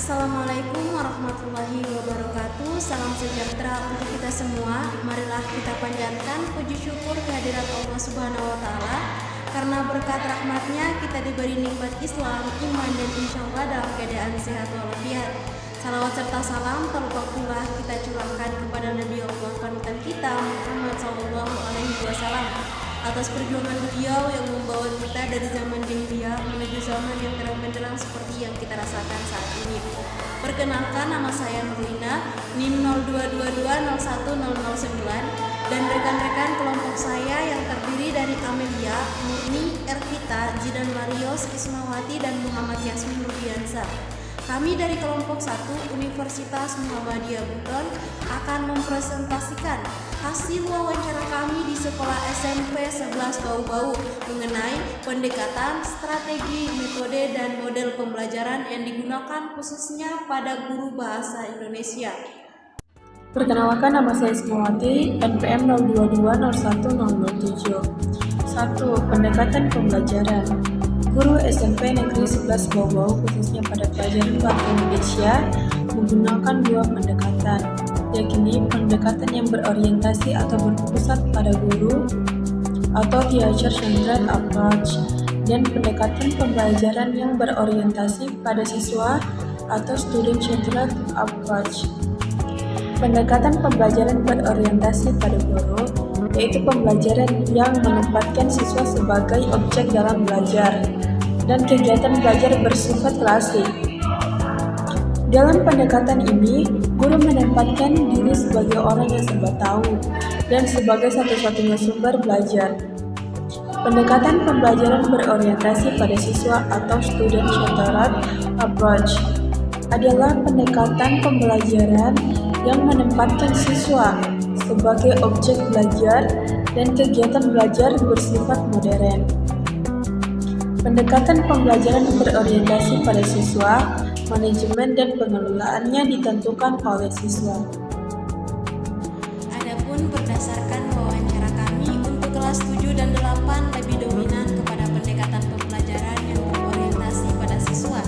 Assalamualaikum warahmatullahi wabarakatuh. Salam sejahtera untuk kita semua. Marilah kita panjatkan puji syukur kehadirat Allah Subhanahu wa Ta'ala, karena berkat rahmatnya kita diberi nikmat Islam, iman, dan insya Allah dalam keadaan sehat walafiat. Salawat serta salam tak lupa pula kita curahkan kepada Nabi Allah panutan kita Muhammad SAW atas perjuangan beliau yang membawa kita dari zaman jahiliyah menuju zaman yang terang benderang seperti yang kita rasakan saat ini. Perkenalkan, nama saya Nurlina, NIM 0222010009, dan rekan-rekan kelompok saya yang terdiri dari Amelia, Murni, Ervita, Jidan Marios, Ismawati, dan Muhammad Yasmin Rubiansa. Kami dari kelompok 1 Universitas Muhammadiyah Buton akan mempresentasikan hasil wawancara kami di sekolah SMP 11 Bau-Bau mengenai pendekatan, strategi, metode, dan model pembelajaran yang digunakan khususnya pada guru bahasa Indonesia. Perkenalkan, nama saya Ismawati, NPM 02201007. 1. Pendekatan pembelajaran. Guru SMP Negeri 11 Bau-Bau khususnya pada pelajaran Bahasa Indonesia menggunakan dua pendekatan, yakni pendekatan yang berorientasi atau berpusat pada guru atau teacher-centered approach, dan pendekatan pembelajaran yang berorientasi pada siswa atau student-centered approach. Pendekatan pembelajaran berorientasi pada guru yaitu pembelajaran yang menempatkan siswa sebagai objek dalam belajar dan kegiatan belajar bersifat klasik. Dalam pendekatan ini, guru menempatkan diri sebagai orang yang serba tahu dan sebagai satu-satunya sumber belajar. Pendekatan pembelajaran berorientasi pada siswa atau student-centered approach adalah pendekatan pembelajaran yang menempatkan siswa sebagai objek belajar dan kegiatan belajar bersifat modern. Pendekatan pembelajaran berorientasi pada siswa, manajemen dan pengelolaannya ditentukan oleh siswa. Adapun berdasarkan wawancara kami untuk kelas 7 dan 8 lebih dominan kepada pendekatan pembelajaran yang berorientasi pada siswa,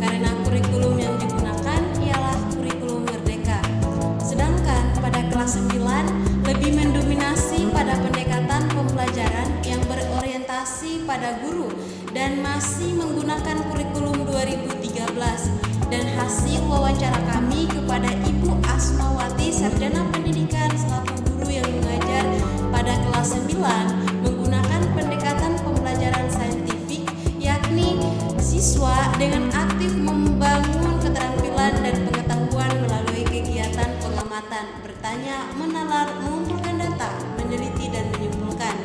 karena kurikulum yang digunakan ialah kurikulum merdeka. Sedangkan pada kelas 9 lebih mendominasi pada pendekatan pembelajaran yang berorientasi pada guru dan masih menggunakan kurikulum 2013. Dan hasil wawancara kami kepada Ibu Asmawati, Sarjana Pendidikan selaku guru yang mengajar pada kelas 9 menggunakan pendekatan pembelajaran saintifik, yakni siswa dengan aktif membangun keterampilan dan pengetahuan melalui kegiatan pengamatan, bertanya, menalar, mengumpulkan data, meneliti, dan menyimpulkan.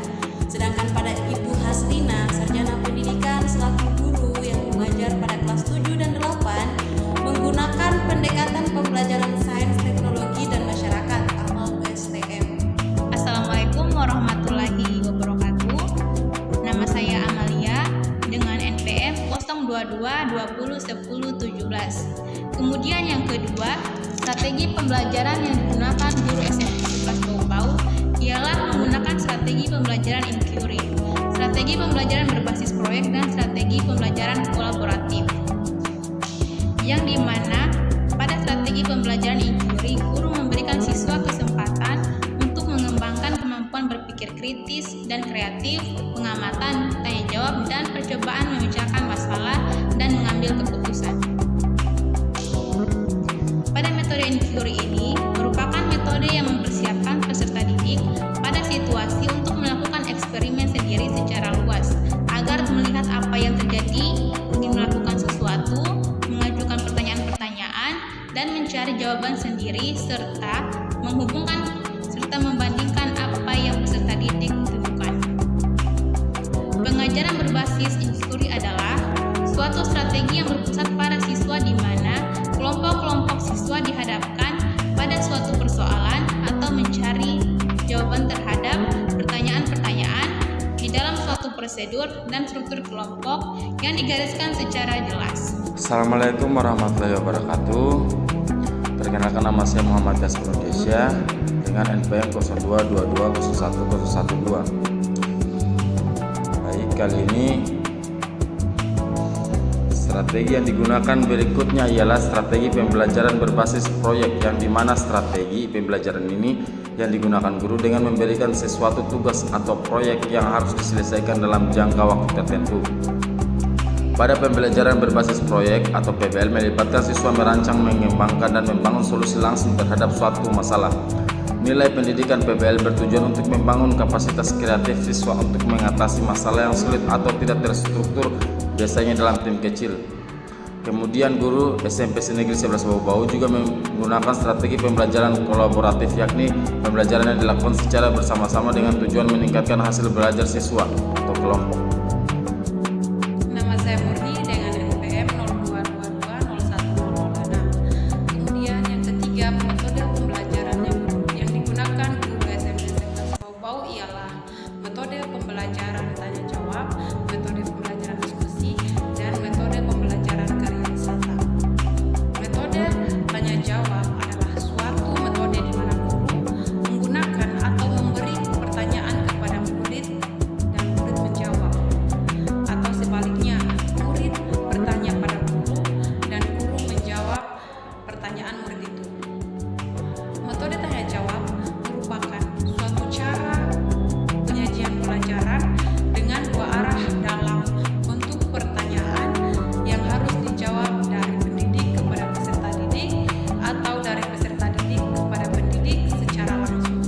Sedangkan pada Ibu Haslina, Sarjana Pendidikan selaku guru yang mengajar pada kelas 7 dan 8 menggunakan pendekatan pembelajaran sains, teknologi, dan masyarakat atau STM. Assalamualaikum warahmatullahi wabarakatuh. Nama saya Amalia dengan NPM 0222010017. Kemudian yang kedua, strategi pembelajaran yang digunakan guru SMP 11 Bau-Bau ialah menggunakan strategi pembelajaran inquiry, strategi pembelajaran berbasis proyek, dan strategi pembelajaran kolaboratif. Yang dimana pada strategi pembelajaran inquiry, guru memberikan siswa kesempatan untuk mengembangkan kemampuan berpikir kritis dan kreatif, pengamatan, tanya jawab, dan percobaan memecahkan masalah dan mengambil keputusan. Pada metode inquiry ini merupakan metode yang mempersiapkan peserta didik pada situasi untuk melakukan eksperimen sendiri secara luas agar melihat apa yang terjadi, ingin melakukan sesuatu, mengajukan pertanyaan-pertanyaan, dan mencari jawaban sendiri serta menghubungkan serta membandingkan apa yang peserta didik temukan. Pengajaran berbasis inquiry adalah suatu strategi yang berpusat pada siswa di mana kelompok-kelompok siswa dihadapkan pada suatu persoalan atau mencari jawaban terhadap pertanyaan-pertanyaan di dalam suatu prosedur dan struktur kelompok yang digariskan secara jelas. Assalamualaikum warahmatullahi wabarakatuh. Perkenalkan, nama saya Muhammad Yasmin Rubiansa dengan NPM 0222010012. Baik, kali ini Strategi yang digunakan berikutnya ialah strategi pembelajaran berbasis proyek, yang dimana strategi pembelajaran ini yang digunakan guru dengan memberikan sesuatu tugas atau proyek yang harus diselesaikan dalam jangka waktu tertentu. Pada pembelajaran berbasis proyek atau PBL melibatkan siswa merancang, mengembangkan, dan membangun solusi langsung terhadap suatu masalah. Nilai pendidikan PBL bertujuan untuk membangun kapasitas kreatif siswa untuk mengatasi masalah yang sulit atau tidak terstruktur, biasanya dalam tim kecil. Kemudian guru SMP Negeri 11 Bau-Bau juga menggunakan strategi pembelajaran kolaboratif, yakni pembelajaran yang dilakukan secara bersama-sama dengan tujuan meningkatkan hasil belajar siswa atau kelompok. Nama saya Murni dengan NPM 02220106. Kemudian yang ketiga, metode pembelajaran yang digunakan guru SMP 11 Bau-Bau ialah metode pembelajaran tanya jawab, metode pembelajaran diskusi, dan metode pembelajaran karya wisata. Metode tanya jawab adalah suatu metode di mana guru menggunakan atau memberi pertanyaan kepada murid dan murid menjawab, atau sebaliknya, murid bertanya pada guru dan guru menjawab pertanyaan murid itu. Metode tanya jawab merupakan suatu cara penyajian pelajaran dengan dua arah dalam bentuk pertanyaan yang harus dijawab dari pendidik kepada peserta didik atau dari peserta didik kepada pendidik secara langsung.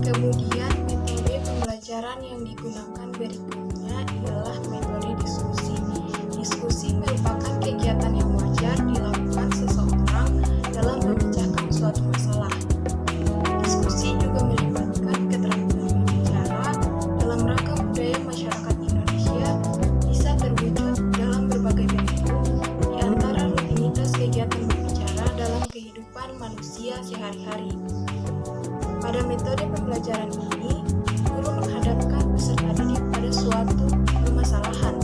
Kemudian metode pembelajaran yang digunakan berikutnya ialah metode diskusi. Diskusi merupakan kegiatan yang wajar dilakukan seseorang dalam memecahkan suatu masalah. Diskusi juga melibatkan keterampilan berbicara dalam rangka budaya masyarakat Indonesia bisa terwujud dalam berbagai bentuk, di antara rutinitas kegiatan berbicara dalam kehidupan manusia sehari-hari. Pada metode pembelajaran ini, guru menghadapkan peserta didik pada suatu permasalahan.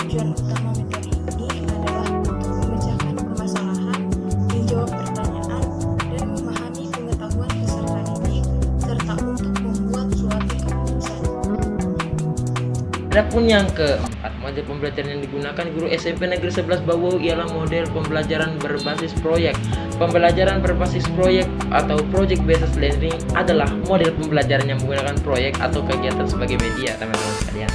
Tujuan utama metode ini adalah untuk memecahkan permasalahan, menjawab pertanyaan, dan memahami pengetahuan peserta didik, serta untuk membuat suatu keputusan. Adapun yang keempat, model pembelajaran yang digunakan guru SMP Negeri 11 Bau-Bau ialah model pembelajaran berbasis proyek. Pembelajaran berbasis proyek atau project based learning adalah model pembelajaran yang menggunakan proyek atau kegiatan sebagai media, teman-teman sekalian.